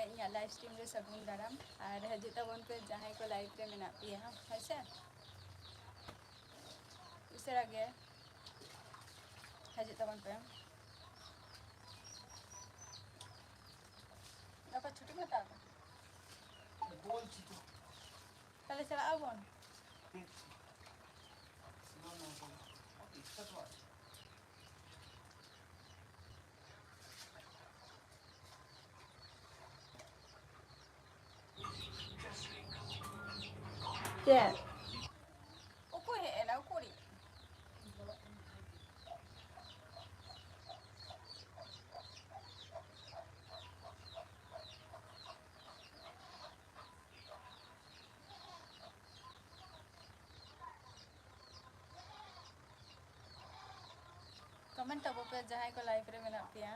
ᱤᱧᱟᱹᱜ ᱞᱟइভ ᱥᱴᱨᱤᱢ ᱨᱮ ᱥᱟᱹᱜᱩᱱ ᱫᱟᱨᱟᱢ ᱟᱨ ᱦᱤᱡᱩᱜ ᱛᱟᱵᱚᱱ ᱯᱮ ᱡᱟᱦᱟᱸᱭ ᱠᱚ ᱞᱟइভ ᱨᱮ ᱢᱮᱱᱟᱜ ᱯᱮᱭᱟ ᱦᱳᱭ ᱥᱮ ᱩᱥᱟᱹᱨᱟ ᱜᱮ ᱦᱤᱡᱩᱜ ᱛᱟᱵᱚᱱ ᱯᱮ ᱜᱟᱯᱟ ᱪᱷᱩᱴᱤ ᱠᱚ ᱦᱟᱛᱟᱣ ᱫᱟ তাহলে চালাও বোন ᱪᱮᱫ ᱚᱠᱚᱭ ᱦᱮᱡ ᱮᱱᱟ ᱩᱠᱩᱨᱤᱡ कमेंट तबो पे जहां को लाइव रे मेना पिया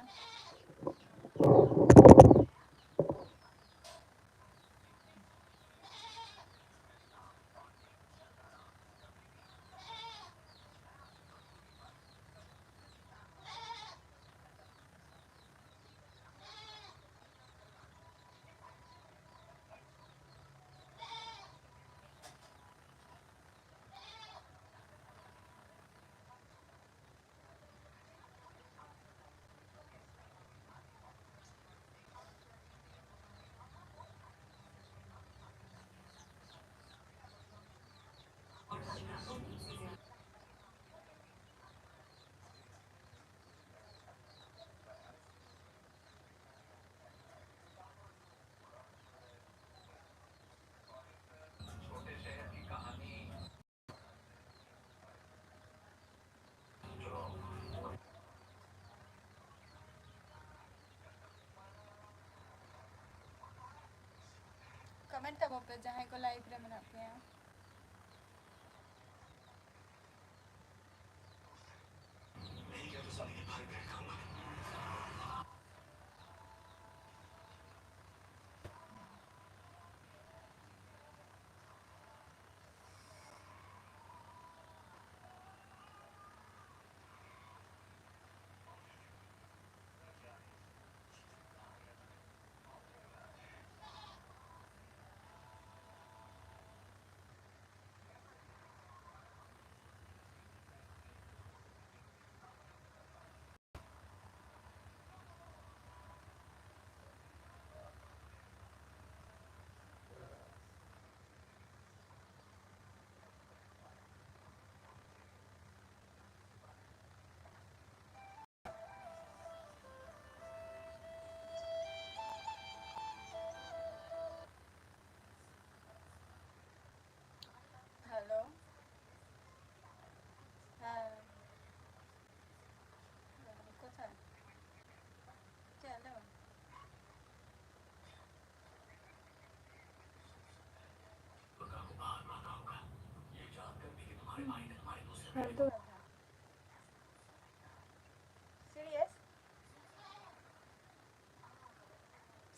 कमेंट तबो पे जहां को लाइव रे मेना पिया हेलो हां কোথায় চলো फालतू सीरियस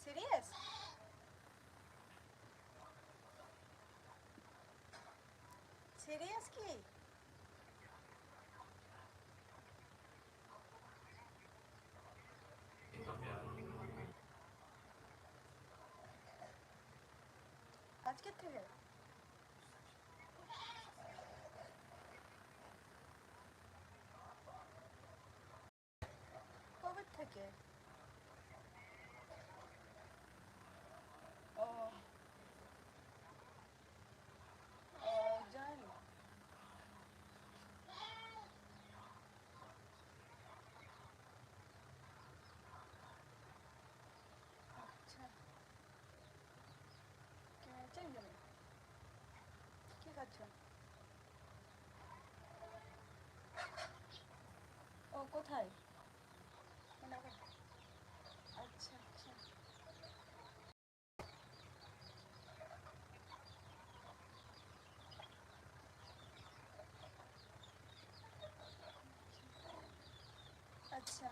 सीरियस सीरियस की आज के थे कोविड থেকে ও ও জানি আচ্ছা চেঞ্জ নেই কি খাচ্ছ ও কোথায় মানে আচ্ছা আচ্ছা अच्छा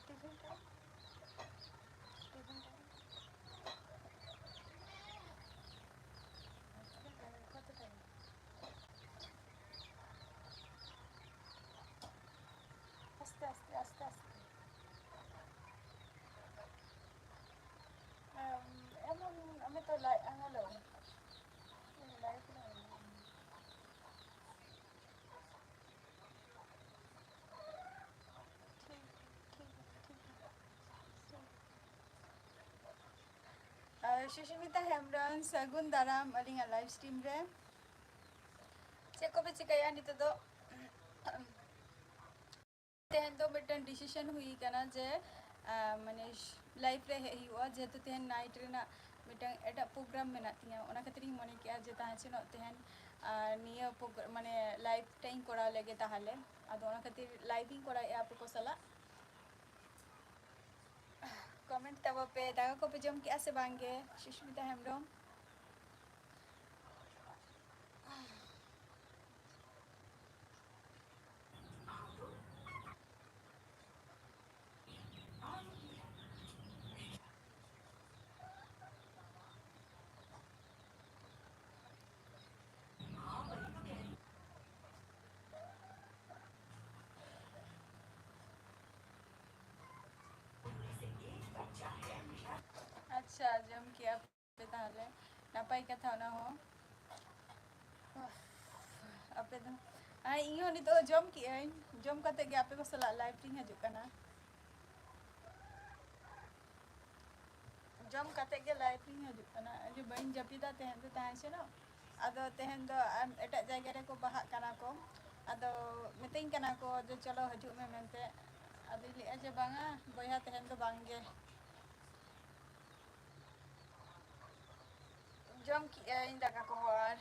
tiffin time tiffin time Sushmita Hembrun Sagun Daram alinga live stream re ᱪᱮᱫ ᱠᱚᱯᱮ ᱪᱤᱠᱟᱹᱭᱟ ᱱᱤᱛᱚᱜ ᱫᱚ ᱛᱮᱦᱮᱧ ᱫᱚ ᱢᱤᱫᱴᱮᱱ ᱰᱤᱥᱤᱥᱚᱱ ᱦᱩᱭ ᱟᱠᱟᱱᱟ ᱡᱮ ᱢᱟᱱᱮ ᱞᱟइव ᱨᱮ ᱦᱮᱡ ᱦᱩᱭᱩᱜᱼᱟ ᱡᱮᱦᱮᱛᱩ ᱛᱮᱦᱮᱧ ᱱᱟइट ᱨᱮᱱᱟᱜ ᱢᱤᱫᱴᱟᱝ ᱮᱴᱟᱜ ᱯᱨᱳᱜᱨᱟम ᱢᱮᱱᱟᱜ ᱛᱤᱧᱟ ᱚᱱᱟ ᱠᱷᱟᱹᱛᱤᱨᱤᱧ ᱢᱚᱱᱮ ᱠᱮᱜᱼᱟ ᱡᱮ ᱛᱟᱦᱮᱸ ᱥᱮᱱᱚᱜ ᱛᱮᱦᱮᱧ ᱱᱤᱭᱟᱹ ᱢᱟᱱᱮ ᱞᱟइव ᱴᱟᱜ ᱤᱧ ᱠᱚᱨᱟᱣ ᱞᱮᱜᱮ ᱛᱟᱦᱚᱞᱮ ᱟᱫᱚ ᱚᱱᱟ ᱠᱷᱟᱹᱛᱤᱨ ᱞᱟइव ᱤᱧ ᱠᱚᱨᱟᱣᱮᱜᱼᱟ ᱟᱯᱮ ᱠᱚ ᱥᱟᱞᱟᱜ कमेंट तब पे दागा को पे जम के ऐसे बांगे सुष्मिता हेम्ब्रम अच्छा जम के आप पे ताले नापाई कथा ना हो आपे दो आई इहो नि तो जम की आई जम कते के आपे को सला लाइव टिंग हजू कना जम कते के लाइव टिंग हजू कना जो बइन जपीदा तेहन तो ताहे से ना आदो तेहन दो एटा जायगा रे को बाहा कना को आदो मिटिंग कना को जो चलो हजू में मेनते आदो ले जे बांगा बया तेहन दो बांगे जम की आई दाका को और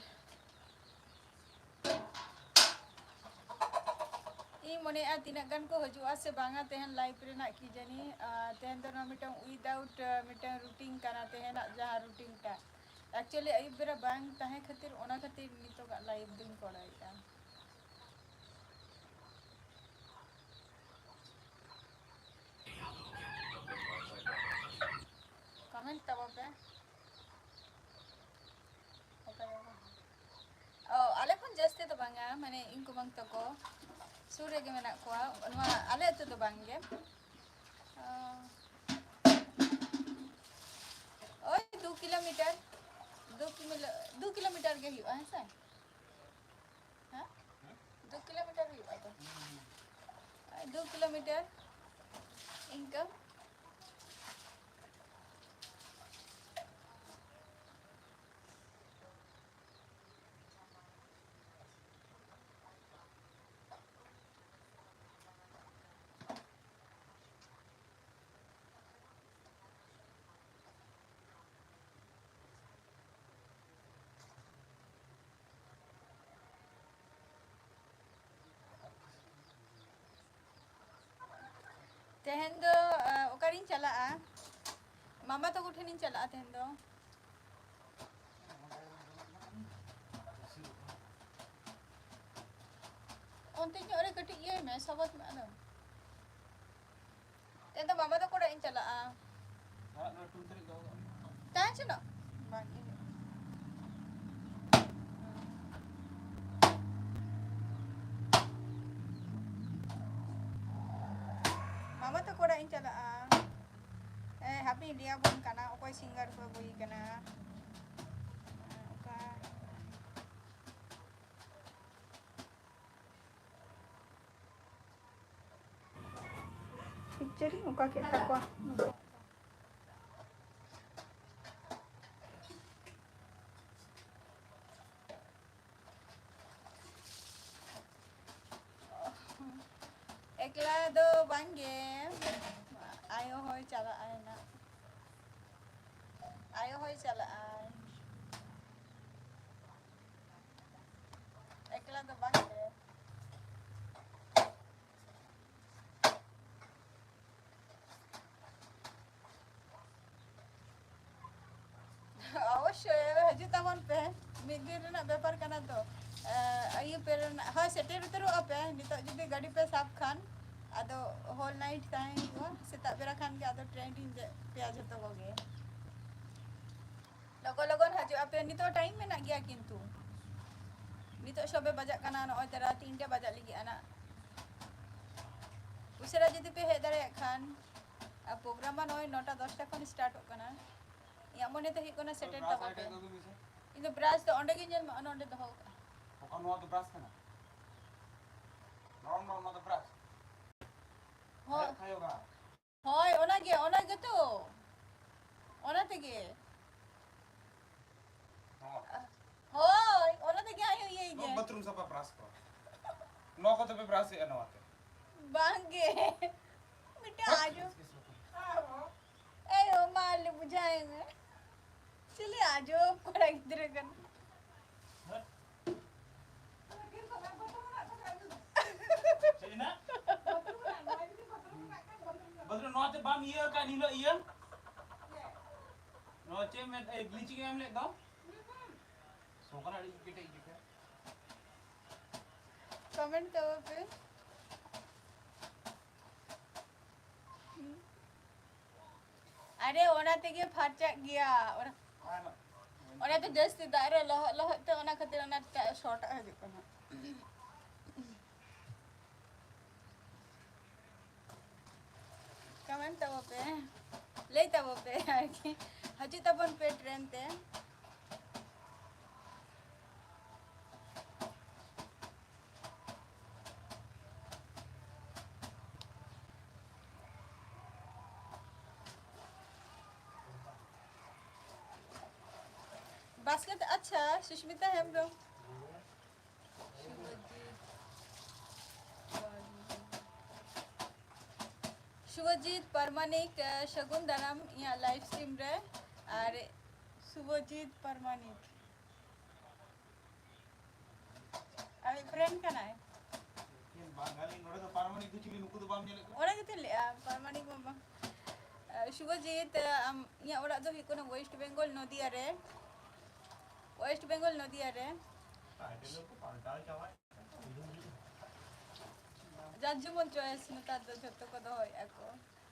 ᱤᱧ ᱢᱚᱱᱮᱜᱼᱟ ᱛᱤᱱᱟᱹᱜ ᱜᱟᱱ ᱠᱚ ᱦᱤᱡᱩᱜᱼᱟ ᱥᱮ ᱵᱟᱝᱟ ᱛᱮᱦᱮᱧ ᱞᱟइव ᱨᱮᱱᱟᱜ ᱠᱤ ᱡᱟᱹᱱᱤ ᱛᱮᱦᱮᱧ ᱫᱚ ᱱᱚᱣᱟ ᱢᱤᱫᱴᱟᱝ ᱩᱭᱤᱫᱟᱣᱩᱴ ᱢᱤᱫᱴᱟᱝ ᱨᱩᱴᱤᱱ ᱠᱟᱱᱟ ᱛᱮᱦᱮᱧᱟᱜ ᱡᱟᱦᱟᱸ ᱨᱩᱴᱤᱱᱴᱟ ᱮᱠᱪᱩᱭᱮᱞᱤ ᱟᱹᱭᱩᱵ ᱵᱮᱲᱟ ᱵᱟᱝ ᱛᱟᱦᱮᱸ ᱠᱷᱟᱹᱛᱤᱨ ᱚᱱᱟ ᱠᱷᱟᱹᱛᱤᱨ ᱱᱤᱛᱚᱜᱟᱜ ᱞᱟइव ᱫᱩᱧ ᱠᱚᱨᱟᱣᱮᱫᱼᱟ कमेंट तब पे आले खन जास्ती तो बांगा माने इनको बांग तको सुर रे मेना कोआ नवा आले अतु तो बांगे ओय 2 किलोमीटर 2 किलोमीटर के हुआ है सर हां 2 किलोमीटर हुआ तो 2 किलोमीटर इनका तेहन दो ओकारिन चला मामा तो गुठेनिन चला तेहन दो onte nyo ore kati ye me sabat me ano तेहन दो मामा तो कोड़ा इन चला तान चनो मामा तो कोड़ा इन चला हैप्पी इंडिया बोन कना ओकोय सिंगर को बोई कना ओका पिक्चर ओका के तको एकला दो बांगे आयो होय चला आय ना आयो होय चला आय एकला दो बांगे अवश्य हजू तमन पे मिद दिन रेना व्यापार कना तो आयु पे हां सेटेर उतरो पे नितो जुदी गाड़ी पे साफ खान आदो होल नाइट ताहे हुआ सेता बेरा खान के आदो ट्रेन इन पे जतो होगे लगो लगन हजू पे नितो टाइम में ना गया किंतु नितो सबे बजा कना न तेरा 3 बजा लगी आना उसेरा जुदी पे हे दारे खान प्रोग्राम मा नय 9टा 10टा खन स्टार्ट होकना या मने तो हिकोना सेटेल तब पे इन ब्राश तो ओंडे के जन मा ओंडे दहो ओका नो तो ब्राश कना नॉर्मल नो तो ब्राश हो खायोगा होय ओना गे तो ओना तेगे bathroom siapa brush ko? No ko to pe brush ya no ate. Bangge. बेटा आ जाओ ए ओ मार ले बुझाएंगे चलिए आ जाओ कोड़ा इधर कर Cina? Bathroom no ate bam iya kan nilo iya? No ate में bleaching em ले दो. So kan ada kita kita. Comment करो फिर अरे ओना ते के फाचा गया ओना तो जस्ट दारे लह लह तो ओना खातिर ओना शॉर्ट आ देखो ना कमेंट तब पे ले तब पे हजू तबन पे ट्रेन ते बास्केट अच्छा सुष्मिता हेम्ब्रो शुभजीत परमानिक शगुन दाराम यहाँ लाइव स्ट्रीम रे और शुभजीत परमानिक अभी फ्रेंड का ना है Banggali nore to parmanik tu chili nuku to bam nyele ko. orang kita lihat Paramanik mama Subhajit यहाँ orang tu हिको ना वेस्ट बंगाल नदी आरे वेस्ट बंगाल नदी आरे जजमन चॉइस नता तो जत्तो को दो याको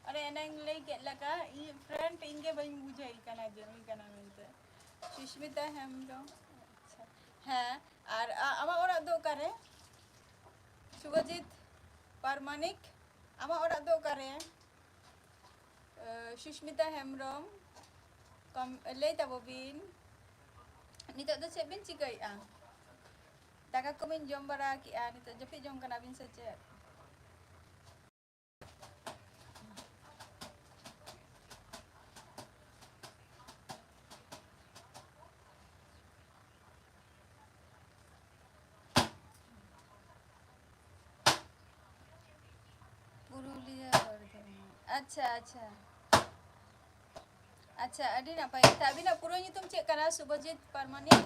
अरे एनंग ले के लगा ये फ्रेंड इनके भाई मुझे ही करना जरूरी करना मिलता है सुष्मिता हम लोग है और आमा और दो करे शुभजीत परमानिक आमा और दो करे सुष्मिता हेम्ब्रम कम ले तब बिन नितो तो सेबिन चिकई दाका को बिन जम बरा की नितो जपी जम कना बिन सचे अच्छा अच्छा अच्छा अड़ी ना पाई तभी ना पूरा ᱧᱩᱛᱩᱢ चेक कना शुभजीत परमानिक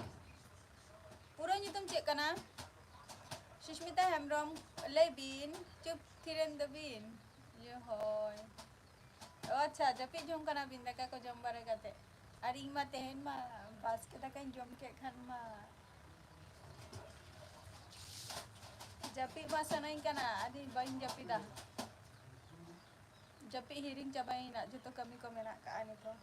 पूरा ᱧᱩᱛᱩᱢ चेक कना सुष्मिता हेम्ब्रम लेबिन चुप थिरेन दबिन ये होय अच्छा जपी जम कना बिन दाका को जम बारे गाते अरे इमा तेहन मा बास के दाका जम के खान मा जपी मा सनाई कना अदी बाइन जपी दा जपी हिरिंग चाबाई ना जो तो कमी को मेना का आने तो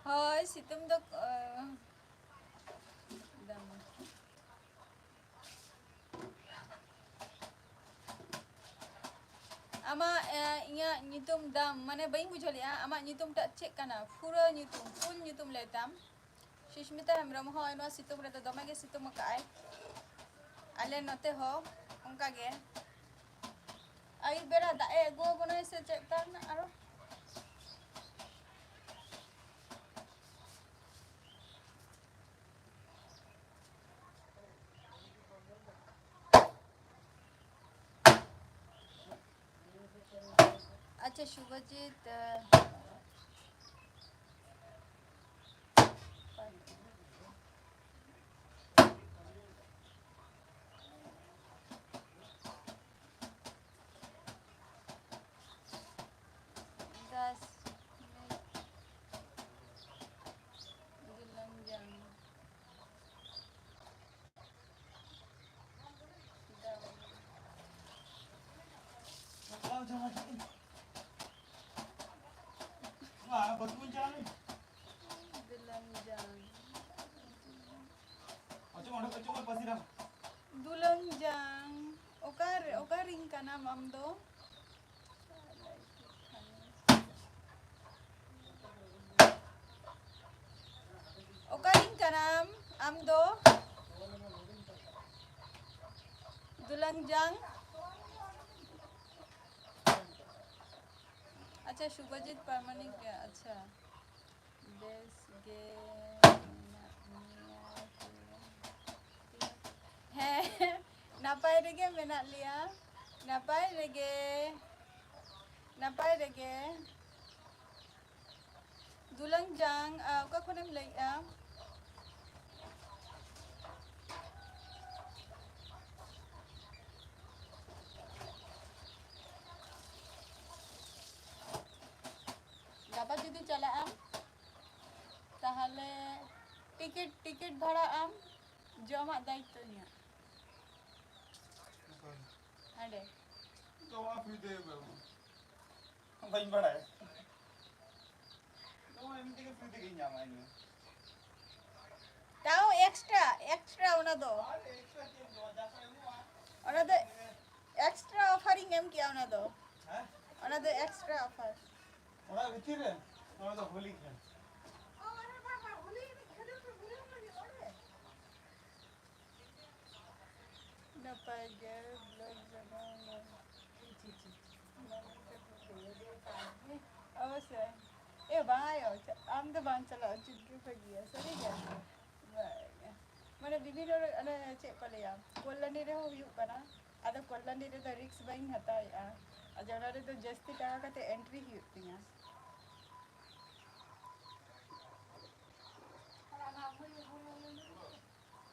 होय सितुम दो आमा इया nyutum dam माने bayi बुझलिया आमा nyutum tak cek kana pura nyutum full nyutum letam Sushmita Hembrom होय नो सितुम रे तो दमे के सितुम काय आले नते हो उनका गे आई बेरा दा ए गो बने से चेक करना आरो अच्छा Subhajit Wah, bathroom jalan. Macam mana pasti dah. Dulangjang. oka ring kanam am do oka ring kanam am do दुलंगजंग अच्छा शुभजीत परमानिक अच्छा देश गे हैं नापाय रेगे मेना लिया नापाय रेगे दुलंगजंग ओका खुनेम लइया dapat jadi cala am tahale tiket bhara am joma daitto niya ade joma free de babu bain bada hai joma emti ke free de ge nyama ini tao extra ona do extra offering em kiya ona do extra offer ona bitir re ona to holi khan napai ge blog अवश्य ए भाई आम तो बांध चला चिट्ठी पे गया सही क्या मैंने विभिन्न अने चेक कर लिया कोल्लनी रे हो यू कना अदे कोल्लनी रे तो रिक्स बाइंग हता या अजरा रे तो जस्ती टाका कते एंट्री ही होती है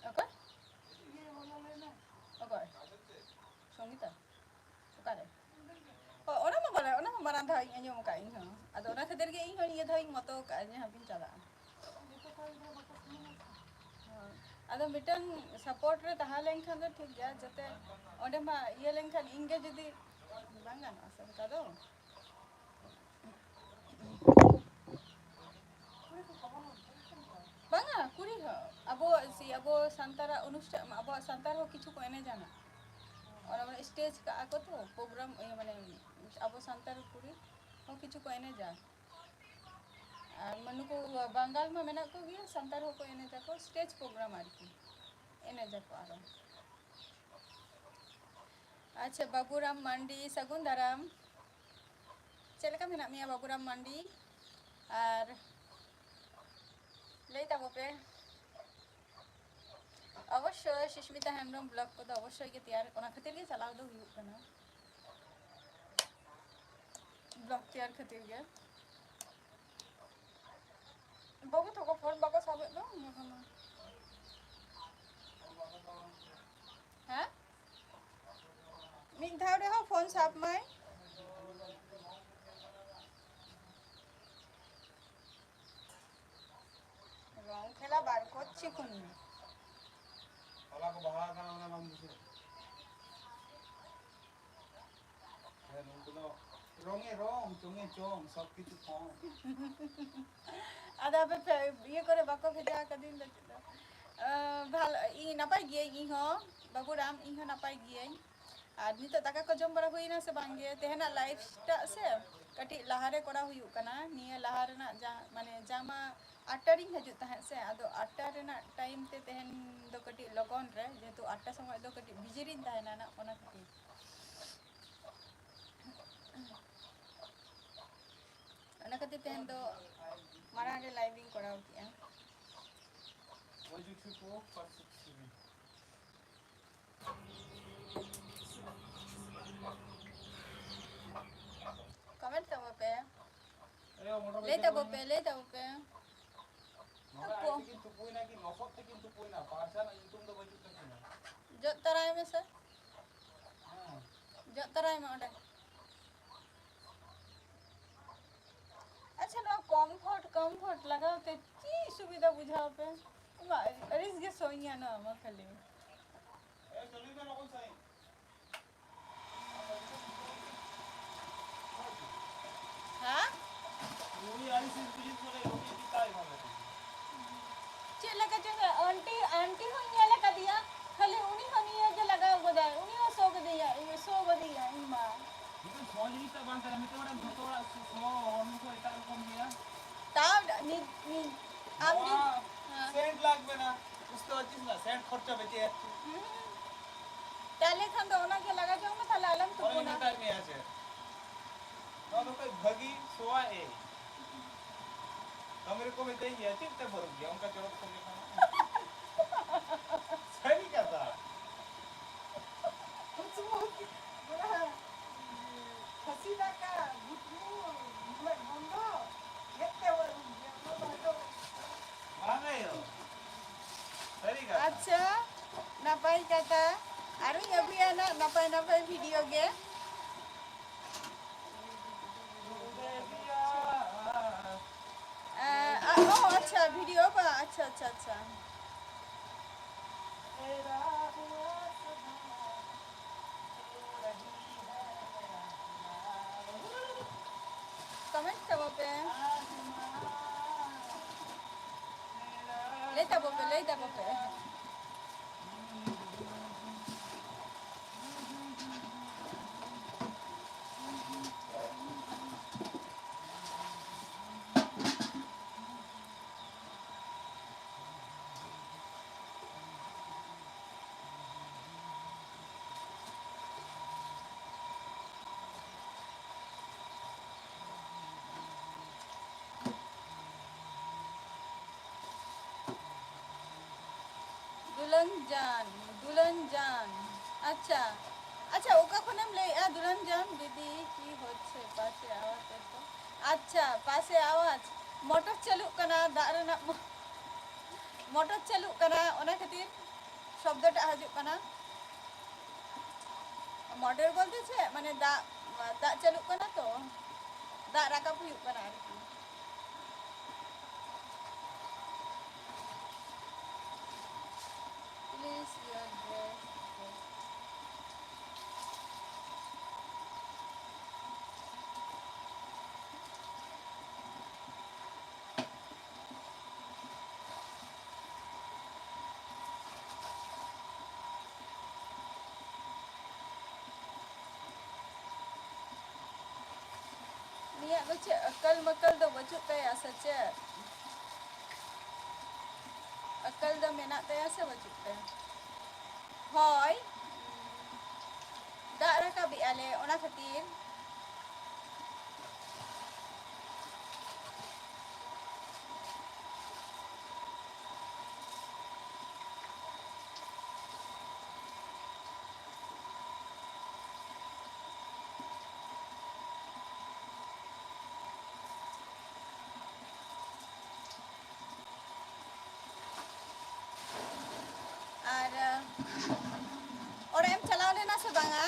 okay okay Sangeeta okay ona mah marang thai anyom ka ing ho ado ona khatir ge ing ho ye thai moto ka nya habin chala ado mitang support re taha len khan do thik ja jate onde ma ye len khan ing ge jodi banga na asa ka do banga kuri ho abo santara অনুষ্ঠান abo santar ho kichu ko ene jana और हमारे stage का आको तो programme ये माने अब संतार पूरी हो किछु को एने जा मनु को बंगाल में मेना को गया संतार हो को एने जा को स्टेज प्रोग्राम आरकी एने जा को आरो अच्छा बाबूराम मंडी सगुंदराम चलका मेना मिया बाबूराम मंडी और लेता बोपे अवश्य सुष्मिता हेमब्रम ब्लॉग को अवश्य के तैयार ओना खातिर के चलाव दो हुई कना ब्लॉग तैयार खातिर के बाबू तो को फोन बाको साबे दो हैं मिन धाव रे हो फोन साब माय रंग खेला बार को चिकुन ala ko baha kana ona nam busi hai nulo ronge rong chunge chong sab kichu khon आधा पे ये करे बाको भेजा का दिन ভাল ই নাপাই গিয়ে ই হ বাবুরাম ই হ নাপাই গিয়ে আর নিতো টাকা को जम बरा हुई ना से बांगे तेहना लाइफस्टा से कटी लहारे कोड़ा हुई कना निया लहारे ना जा माने जामा आटारिंग हजु तहे से आदो आटारे ना टाइम ते तेहन दो कटी लगन रे जेतु आटा समय दो कटी बिजिरिन तहे ना ना ओना कटी ओना कटी तेहन दो मारा रे लाइविंग कोड़ा किया What you took off for 6 weeks? Comment तब पे Ayo motor लेता वो पे Maka ay tikin tupoy na kin nosok tikin tupoy na parsa na itum do baju takin na. जो तराय में सर हाँ जो तराय में ओडे अच्छा ना कंफर्ट लगाओ ते की सुविधा बुझाओ पे रिस के सोइया ना हम खाली ए चली में लोगन सही हां रोही आई से बिजिन बोले रोही की ताई मार चला का जो आंटी हो ये लगा दिया खाली उन्हीं हनी है जो लगा गोदा उन्हीं हो सो के दिया ᱠᱟᱫᱮᱭᱟ ᱤᱧ ᱢᱟ itu semua jenis tak bang karena itu orang satu orang semua orang itu itu rokam dia তাও আপনি সেন্ট লাগবে না বুঝতে পারছিস না সেন্ট খরচা বেঁচে যাচ্ছে তাহলে খান তো ওনাকে লাগা যাও না তাহলে আলাম তো অনেক না টাইম আছে तो कोई भगी सोआ है मेरे को भी चाहिए चिंता भर गया उनका चलो तो लिखा सही क्या था हसीना का गुटू बंदो येते मांगा यो सही क्या अच्छा नापाई kata aru nyabi anak napai video ge oh अच्छा वीडियो बा अच्छा कमेंट करो पे लेता बोपे दुल्हन जान अच्छा ओका खनेम ले दुल्हन जान दीदी की होच्छे पासे आवाज तो अच्छा पासे आवाज मोटर चालू कना दारना मोटर चालू कना ओना खातिर शब्दटा हाजुक कना मोटर बोलते छे माने दा चालू कना तो दा राकाब हुयुक कना आरकी Please your dress. Niat baca akal makal do bacut taya saja. Akal do menak taya sa bacut taya. Hoy. Dak rakabi ale ona khatir. और एम चलाओ लेना से बांगा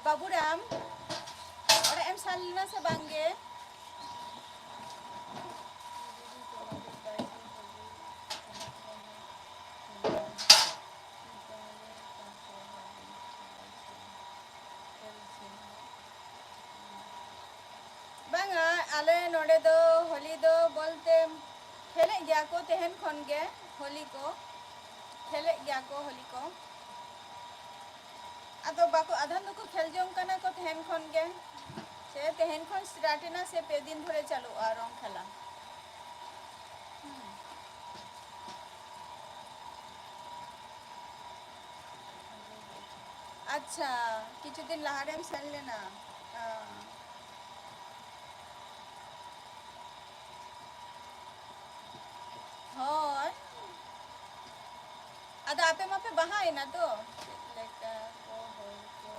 बाबू राम और एम साल लेना से बांगे आले नोडे दो होली दो बोलते खेले गया को तेहन खन गे होली को खेले गया को होली को आतो बाको आधान दो को खेल जों कना को तेहन खन गे से तेहन खन स्टार्ट ना से पे दिन धरे चालू आ रंग खेला अच्छा किछु दिन लहारे में सेल लेना हाँ अदा आपे मापे बहा है ना तो लेका को हो को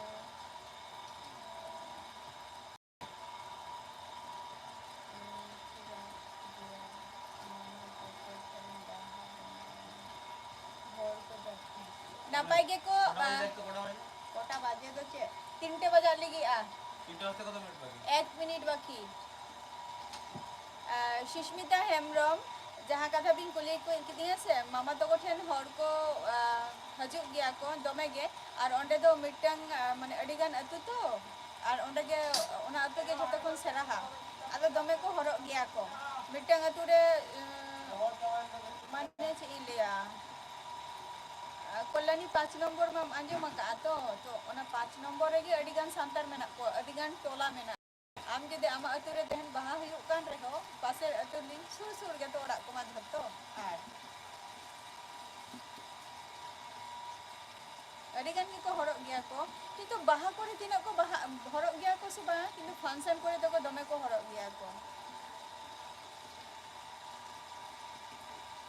नापाई के को कोटा बाजे तो चे 3टे बजा लगी 3टे बजते कत मिनिट बाकी 1 मिनिट बाकी सुष्मिता हेमब्रम जहाँ कथा बिन कुली को इनकी दिया से मामा तो को ठेन हर को हजूग गया को दमे गे और ओंडे दो मिटंग माने अडिगान अतु तो और ओंडे गे ओना अतु गे जतो खन सेराहा आदो दमे को हरक गया को मिटंग अतु रे माने चे इलिया कल्याणी 5 नंबर मा आंजो मका तो ओना 5 नंबर रे गे अडिगान सांतार मेना को अडिगान टोला मेना आम जदि आमा अतु रे तेहन बाहा हुयुक कान रेहो पासे अतु लिन सुर सुर गे तो ओड़ा को मा धरतो आर अडिगान गे को हरक गया को किंतु बाहा करे तिना को बाहा हरक गया को से बा किंतु फंक्शन करे तो को दमे को हरक गया को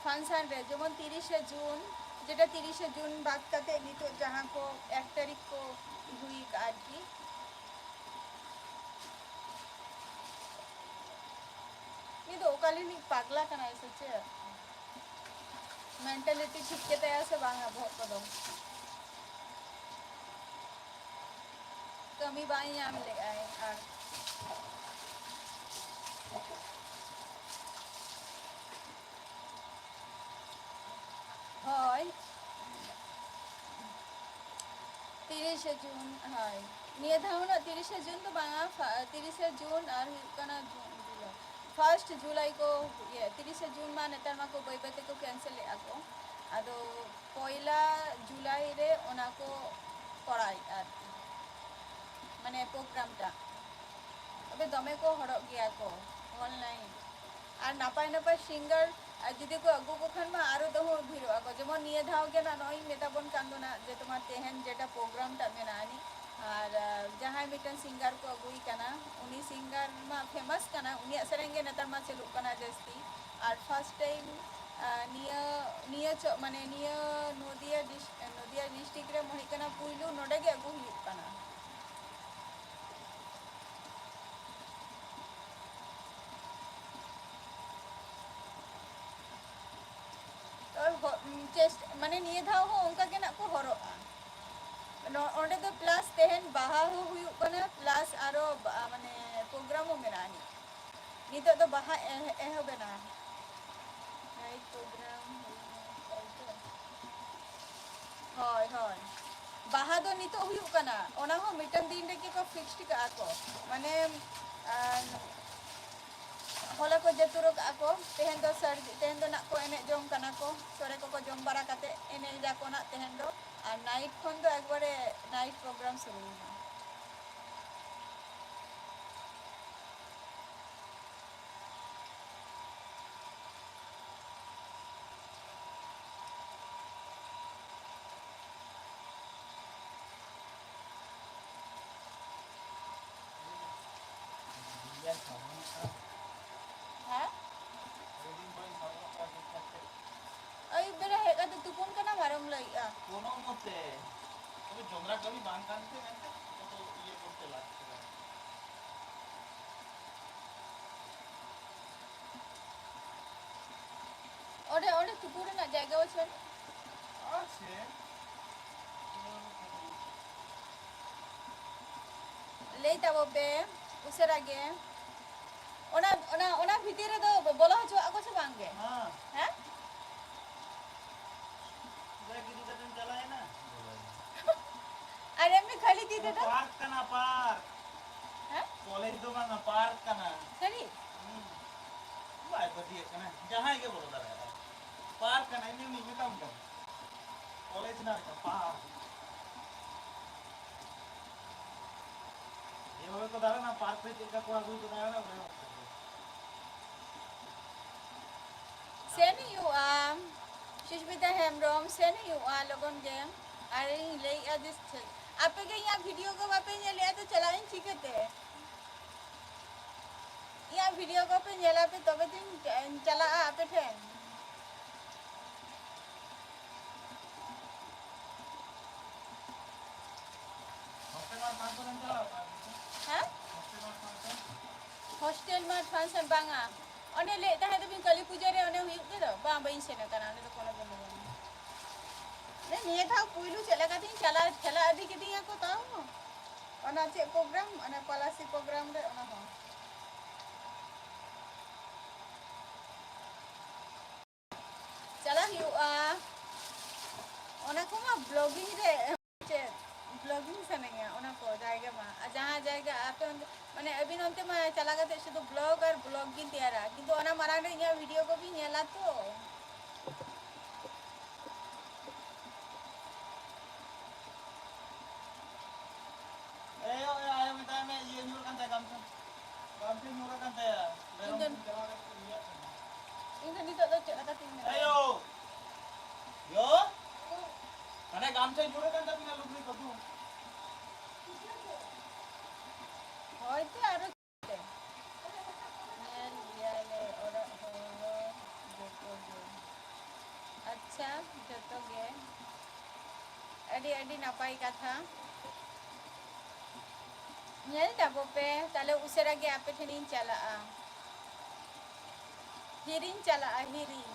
फंक्शन रे जेमन 30 जून जेटा 30 जून बाद कते नितो जहां को 1 तारीख को हुई आरकी ये तो ओकालिनी पागला कना ऐसे चे मेंटालिटी ठीक के तया से बांगा बहुत पदो कमी बाई आम ले आए आर হয় 30 जून হয় নিয়ে ধাওনা 30 जून तो बांगा 30 जून और कना फर्स्ट जुलाई को ये 30 जून मा नेतार मा को बई बते को कैंसिल ले आको आदो पहला जुलाई रे ओना को पढ़ाई आर माने प्रोग्रामटा अबे दमे को हरक गया को ऑनलाइन और नापाय नापाय सिंगर जुदी को अगु को खान मा आरो दो भिरो आको जेमन निये धाव के ना नई मेताबन कांदोना जे तुम्हार तेहन जेटा प्रोग्रामटा मेनानी और जहां मिटन सिंगर को अगुई कना उनी सिंगर मा फेमस कना उनी सरेंगे नेतार मा चलु कना जस्ती और फर्स्ट टाइम निया निया माने निया नदिया डिस्ट्रिक्ट रे मोहि कना पुइलु नोडे गे अगु हुई कना चेस्ट माने निये धाव हो उनका के ना को हरोआ ओंडे तो प्लस तेहन बाहा हो हुयुक कना प्लस आरो माने प्रोग्राम मेनानी नितो तो बाहा एहो बेना नाइट प्रोग्राम होय होय बाहा दो नितो हुयुक कना ओना हो मिटन दिन रे के को फिक्स्ड का को माने होला को जतुरो का को तेहन दो ना को एने जम कना को सोरे को जम बारा काते एने जा को ना तेहन दो और नाइट खन दो एकबारे नाइट प्रोग्राम शुरू हुआ हाँ आई बेरा है का तो तुपुन कना मारम लई आ कोनो मते तबे जोमरा कभी बांध कानते मेनते तो ये करते लागছে ओडे ओडे तुपुरे ना जायगा वछन আছে लेई ताबो बे उसेरा गे ओना भितरे दो बोलो हचो आको से बांगे हां हैं जाके दो दिन चलाए ना अरे मैं खाली दी दे तो पार्क का ना पार्क हैं कॉलेज दो ना पार्क का ना सही बाय बदिए कना जहां के बोलो दादा पार्क का ना नहीं मिटाम का कॉलेज ना का पार्क ये होवे तो दादा ना पार्क पे का को आगु तो दादा ना सेन यू सुष्मिता हेमब्रम सेन यू लगन गे अरे ले आ दिस आपे के यहाँ वीडियो को वापे ने ले तो चलाइन चिकते यहाँ वीडियो को पे नेला पे तबे दिन चला आपे थे हॉस्टल में फंक्शन बांगा ओने ले ताहे तो बिन कली पूजा रे ओने हुई के दो बा बइन से ना कना तो कोनो जन ने निये था पुइलु चला का दिन चला आदि के दिया को ताऊ ओना चे प्रोग्राम ओना पॉलिसी प्रोग्राम रे ओना हो चला you ona ko ma blogging re che blogging sanaya ona ko jayga ma jaha jayga ape mane abin onte ma chala gate শুধু blog R blogging tiara kintu ona marang re inya video ko bi nyela to ayo ayo minta me ye nyur kan ta gamte nyur kan ta berom ini dito to chala kating ayo yo kane gamte nyur kan ta pina lugri ko tu hoyte aro nyel yale ora holo joto ge acha joto ge adi napai katha nyel tabo pe tale usera ge ape thenin chala a hirin chala a hirin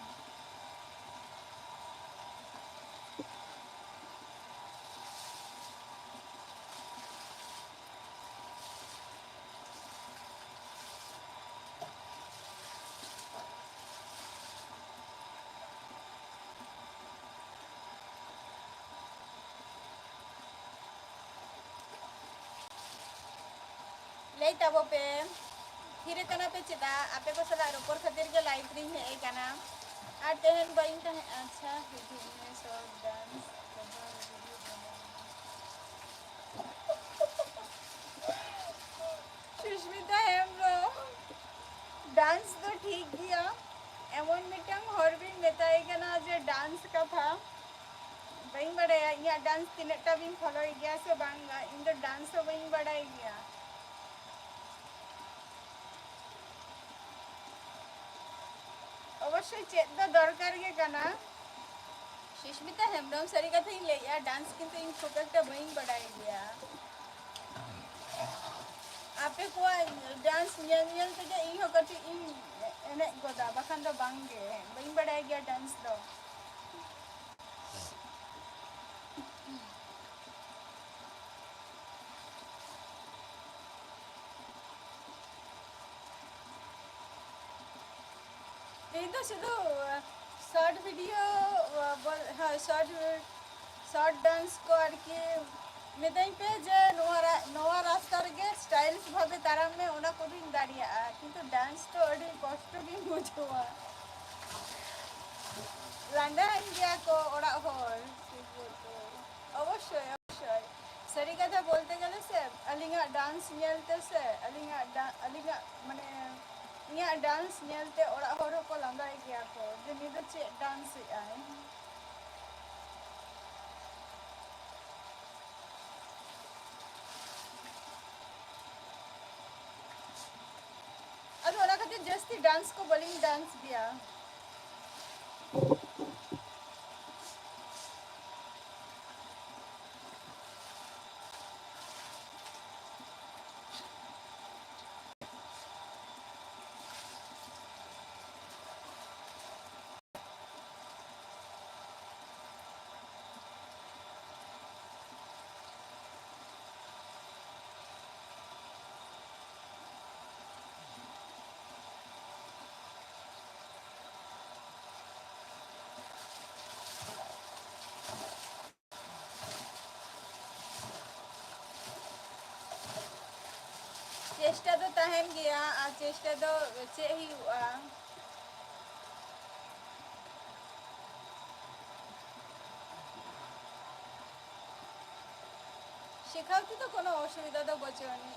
lei tabo pe hire kana pe chida ape ko sala ropor khatir ge live ring he kana ar tehen bain ta acha video so dance Sushmita Hembrom dance तो ठीक गया एमन मिटंग हर भी मेताई कना जे dance का था बई बड़े या डांस तिनटा भी फॉलो गया से बांगा इन तो डांस तो बई बड़ा गया अवश्य चेत द दरकार के कना सुष्मिता हेमब्रो सरी कथा इन ले या डांस किंतु इन खूब एकटा बई बड़ा गया ape ko dance nyel te ing ho kati ing enek goda bakan do bangge bain badai gya dance do itu শুধু শর্ট ভিডিও হ্যাঁ শর্ট ডান্স को আর কি মেদাই पे যে নোয়া রাস্তার গে স্টাইলস ভাবে তারাম মে ওনা কোদিন দাঁড়িয়ে কিন্তু ডান্স তো অডি কষ্ট কি বুঝোয়া লান্ডান গিয়া কো ওরা হল অবশ্যই অবশ্যই সরি কথা বলতে গেলে সে আলিঙ্গা ডান্স নিয়েলতে সে আলিঙ্গা মানে ইয়া ডান্স নিয়েলতে ওরা হর কো লান্ডাই গিয়া কো যে নিদে চে ডান্স আই अब ओना खातिर जस्ती डांस को बोलिंग डांस दिया चेष्टा तो तहन गया आ चेष्टा तो चे ही हुआ শেখাতে তো কোনো অসুবিধা তো বচেনি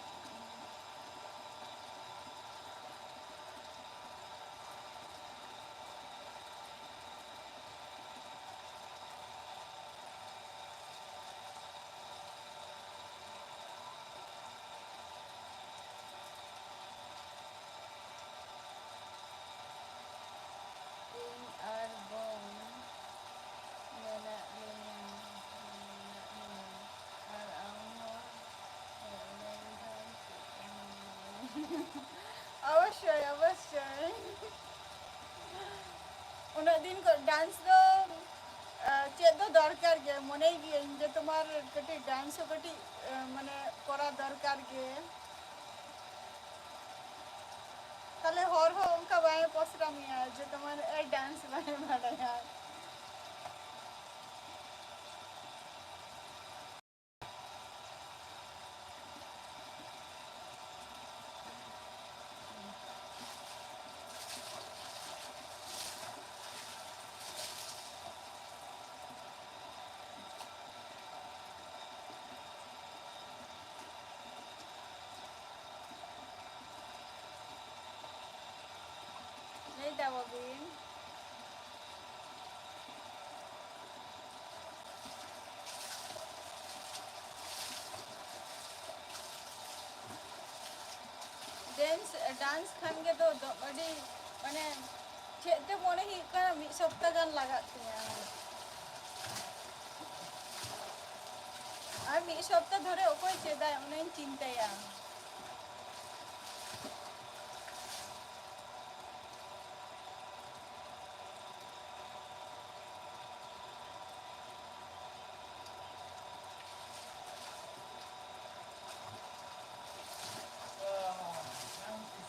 अवश्य अवश्य उन्हें दिन को डांस दो चेत दो दरकार गे मने गे जे तुम्हार कटी डांस कटी माने करा दरकार गे ताले हर हो उनका बाय पसरा मिया जे तुम्हार ए डांस बाय माडा यार डांस खान के तो अड़ी माने चेते मोने ही का मी सप्ताह गान लगात तिया আর मी सप्ताह धरे ओकोय चेदा उन्हें चिंताया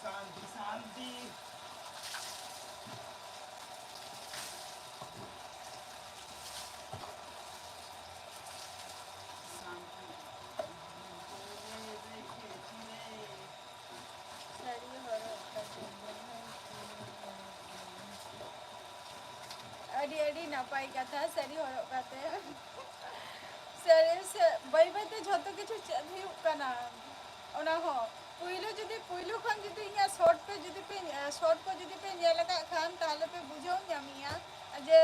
शांति शांति सरी हरो अड़ी अड़ी नापाई कथा सरी हरो काते सरी बाई बाई ते झतो किछु चेद हुयुग कना ओना हो पुइलो जुदी पुइलो खान जुदी इया शॉर्ट पे जुदी पे शॉर्ट को जुदी पे नेल का खान ताले पे बुझो ᱧᱟᱢᱤया जे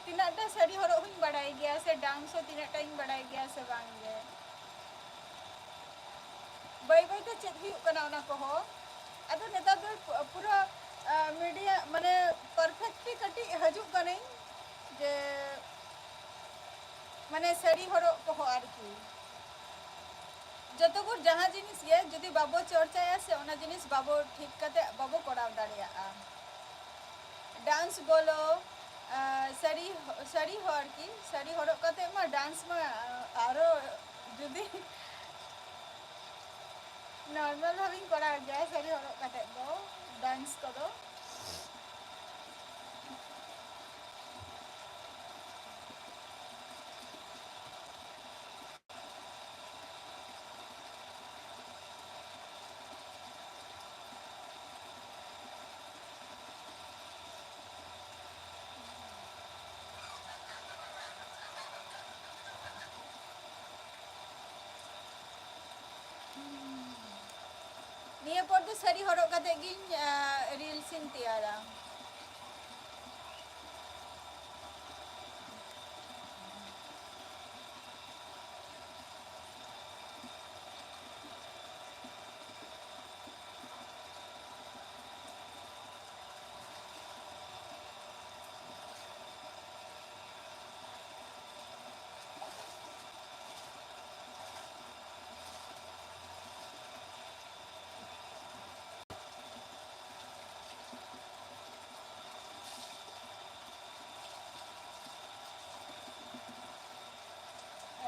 तिनाटा सरी हरो हुन बड़ाई गया से डांस हो तिनाटा इन बड़ाई गया से बांगे बाई बाई ते चेद हुयुग कना ओना को हो अदो नेता दो पूरा मीडिया माने परफेक्टली कटी हजुग कने जे माने सरी हरो को हो आरकी जतो को जहाँ जिनिस ये जदि बाबो चर्चाया से ओना जिनिस बाबो ठीक कते बाबो कराव दाड़िया डांस बोलो सरी सरी हर की सरी हरो कते मा डांस में आरो जदि नॉर्मल भावी करा जाए सरी हरो कते दो डांस करो निया पर तो सरी हरो कते गिन रील्स इन तियारा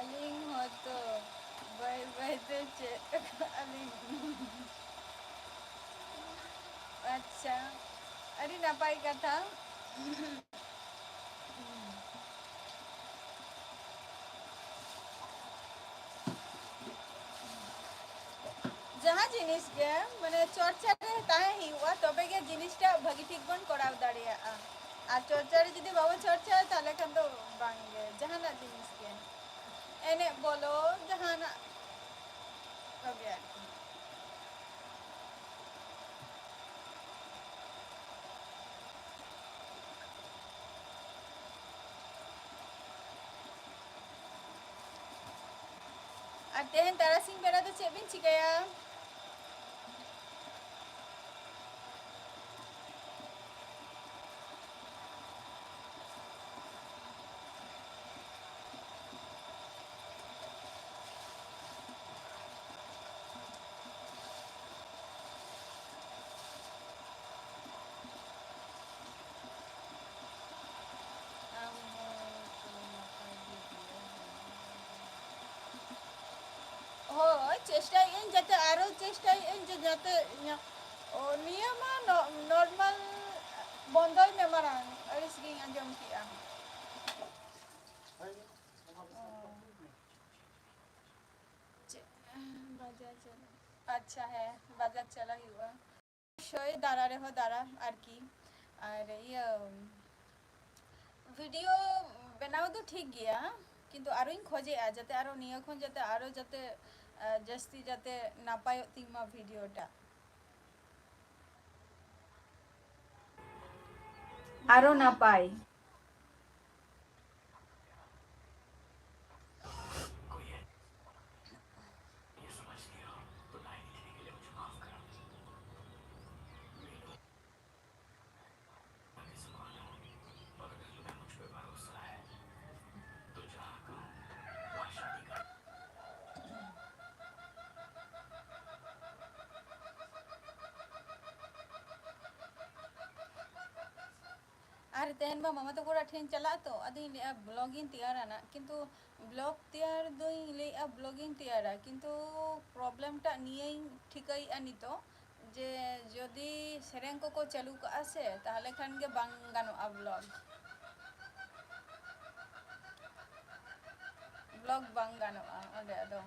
अलिंग हो तो बाय बाय तो अलिंग अच्छा अरे नापाई कथा जहाँ जिनिस के माने चर्चा रे ताहे ही हुआ तबे के जिनिसटा भागी ठीक बन कराव दाड़िया आ चर्चा रे जदि बाबो चर्चा ताले खान तो बांगे जहाँ ना जिनिस के एने बोलो जहाँ ना तबे आ तेहन तारासिंग बेरा तो चेबिन चिकाया हो चेष्टा इन जाते आरो चेष्टा इन जाते ओ नियम नॉर्मल बंदोय में मरान अरिस गिंग अंजम किया बाजार चला अच्छा है बाजार चला हुआ शोय दारा रे हो दारा आर की और ये वीडियो बनाओ तो ठीक गया किंतु आरो इन खोजे आ जाते आरो निया खन जाते आरो जाते जस्ती जाते नापायो तिमा वीडियोटा आरो नापाई tehen ma mama to kora then chala to adi le blogging tiara na kintu blog tiar doi le blogging tiara kintu problem ta niye thikai ani to je jodi sereng ko chalu ka ase tahale khan ge bang ganoa blog bang ganoa ode ado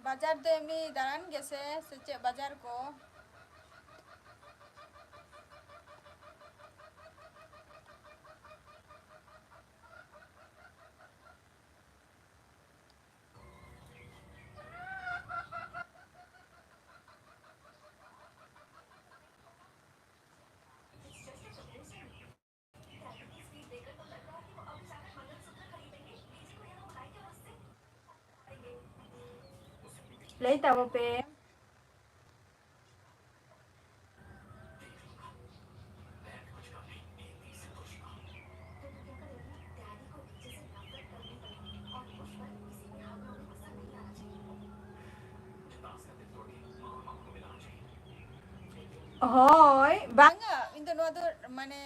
बाजार तो एमनी दारान गेसे से बाजार को लेता वो पे होय बांगा इंतो नो तो माने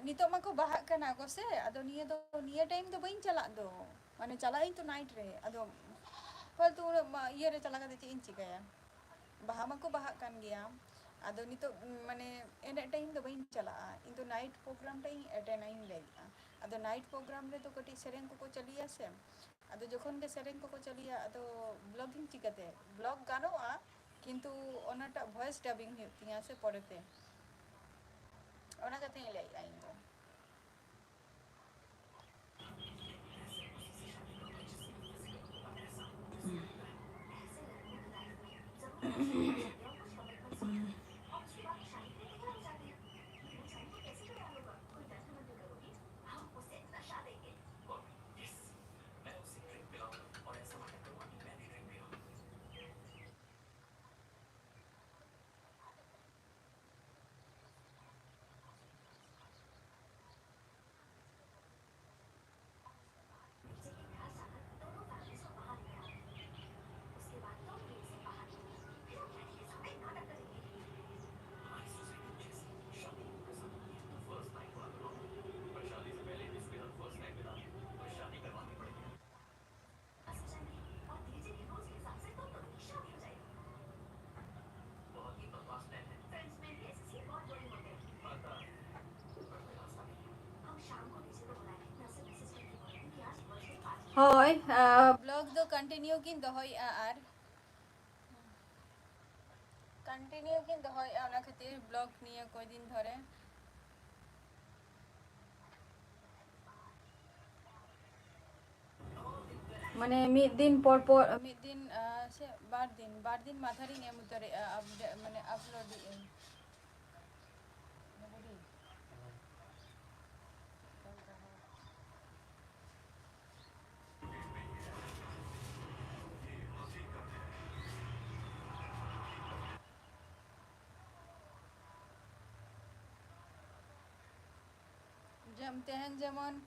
नितो मा को बाहा कना को से अदो निये टाइम तो बइन चला दो माने चला इन तो नाइट रे अदो फल तू ये रे चला का इन चिकाया बाहा मा को बाहा kan गया अदो नितो माने एने टाइम तो बइन चला इन तो नाइट प्रोग्राम टाइम एटे नाइन ले अदो नाइट प्रोग्राम रे तो कटी सेरेंग को चलिया से अदो जोखन के सेरेंग को चलिया अदो ब्लॉगिंग चिकाते ब्लॉग गानोआ किंतु ओनाटा वॉइस डबिंग हुतिया से पड़ते ओना कते ले आई तो होय ब्लॉग दो कंटिन्यू किन दोहय आर कंटिन्यू किन दोहय ओना खातिर ब्लॉग निये कोई दिन धरे माने मिद दिन पर मिद दिन से बार दिन माथारी एम उतरे माने अपलोड जम तेहन जेमन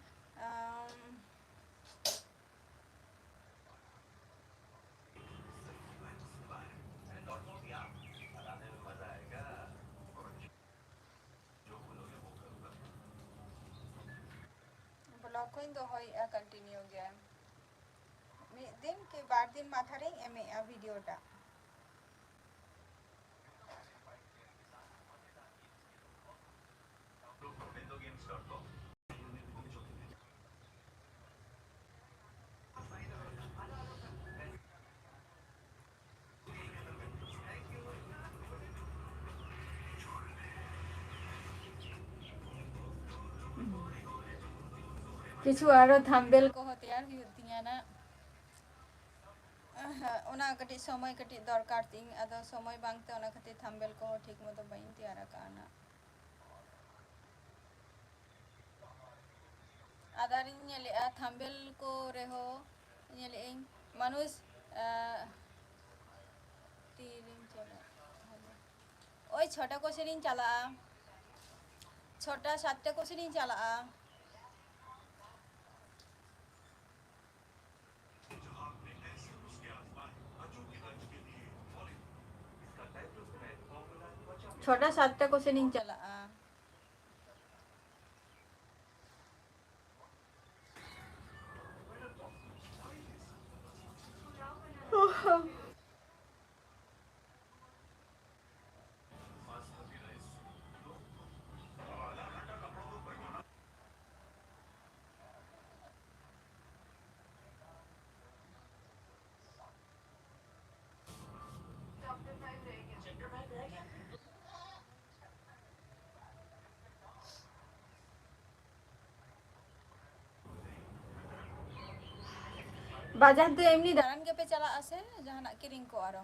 ब्लॉग को दोहय कंटिन्यू गया मिद दिन के बार दिन माथारी एम वीडियोटा किछु आरो थंबनेल को तैयार हुतिया ना ओना कटी समय कटी दरकार तिंग अदो समय बांगते ओना खातिर थंबनेल को ठीक मतो बइन तैयार काना आदारी नेले थंबनेल को रेहो नेले मानुस तीरिंग चला ওই 6টা কোশ্চেনিং চালা'a 6টা 7টা কোশ্চেনিং চালা'a छोटा 7টা কোশ্চেনিং চালা'a बाजार तो एमनी दारान के पे चला आसे जहां किरिंग को आरो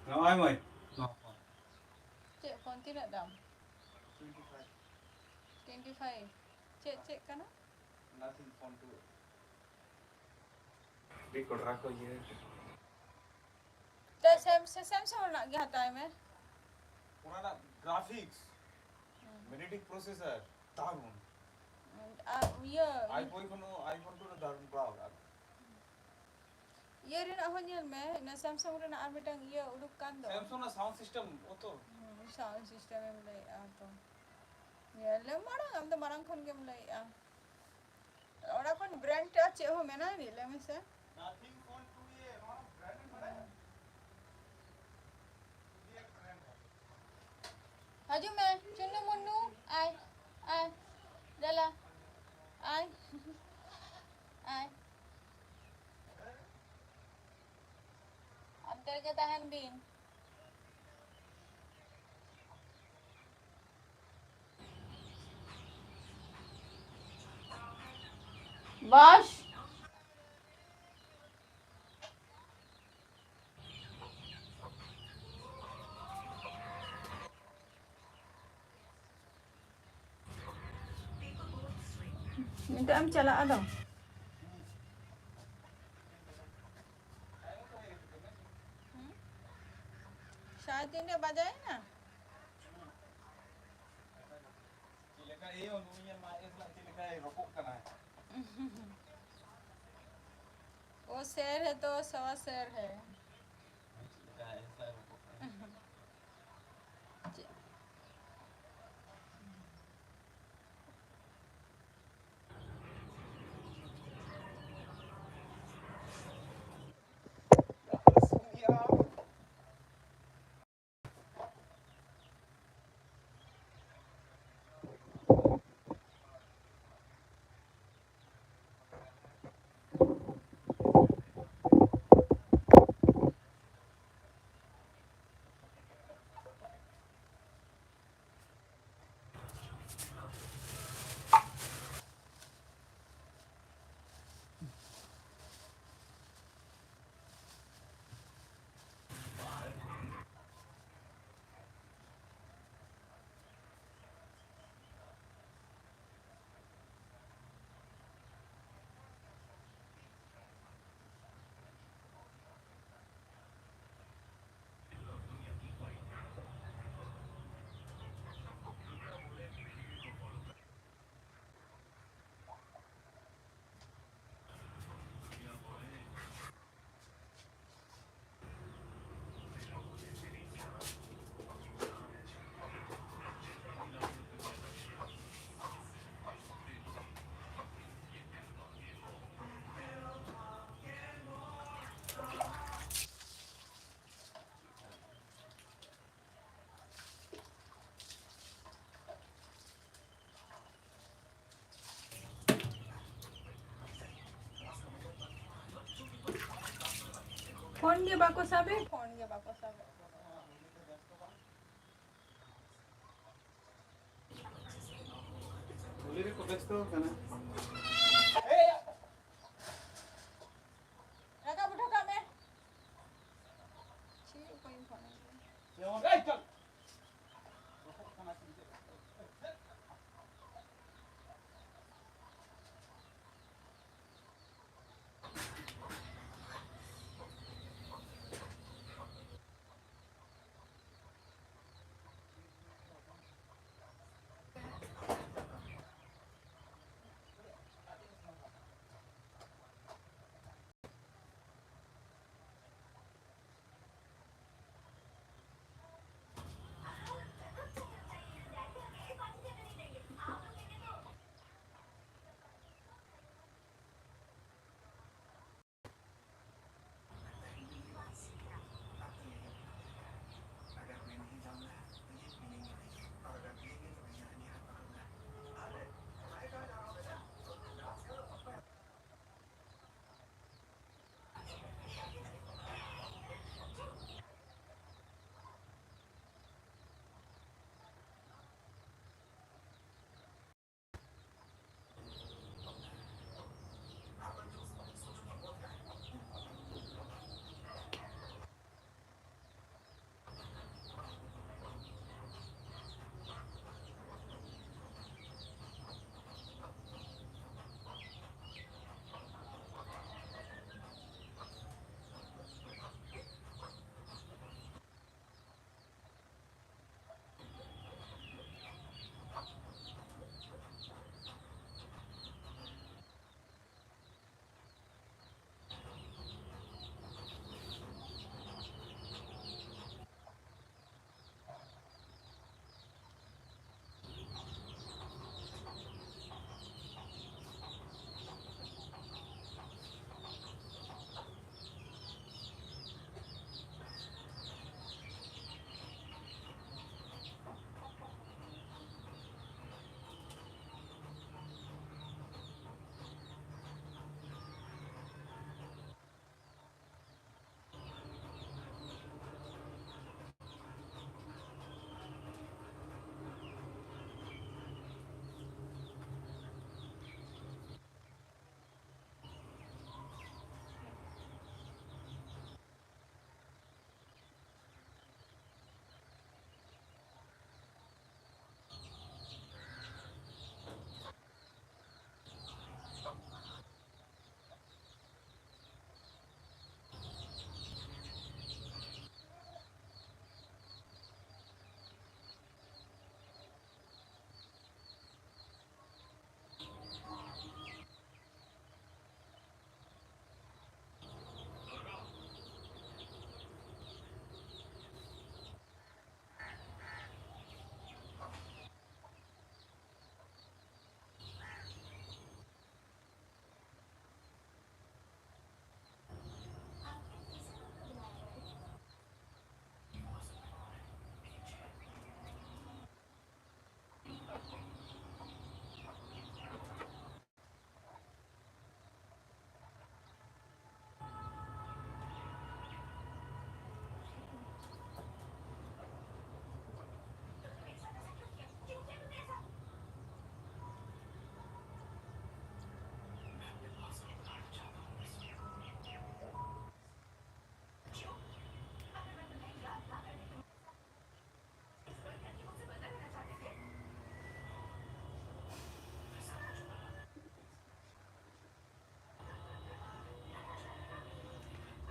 Nói mày. Cek phone tidak dam 25. 25 cek kana Nothing phone to. Record rako ye. तो सैमसंग ना क्या आता है मैं पुराना graphics. Magnetic processor. दारुण. ये iPhone to दारुण पावर. ये रे ना होनियल में ना सैमसंग रे ना आरबिटंग ये उडुक कान दो Samsung na sound system oto. Sound system में ले आ तो ये ले मारा हम तो मारंग खन के ले आ और अपन ब्रांड चे हो में ना रे ले में से Nothing phone to ye. हमारा brand बड़ा है. ये brand है. हजू मैं चुन्नू मुन्नू आय आय जला आय आय अंतर के तहन बीन बस minta am chala ada शायद 3 बजे है ना चिलका ये उन्होंने मार इसला चिलका ये रखो करना है. वो शेर है तो 100 शेर है चिलका है इसला रखो. गे बाको साबे फोन के बाको सब बोली रे को व्यस्त kana रखा बुठो का में छी कोई फोन जेवण ए चल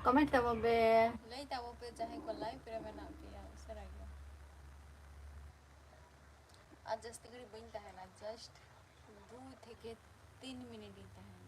कमेंट तब बे लई ता वो पे चाहे को लाइव पे में ना पिया उसर आ गया आज जस्ट करी बनता है ना जस्ट 2 থেকে 3 मिनट ही है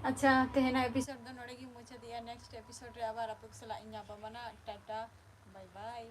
अच्छा तेहना एपिसोड दो नोड़े की मुझे दिया नेक्स्ट एपिसोड रे आबार आप लोग सला इन्या पमना टाटा बाय बाय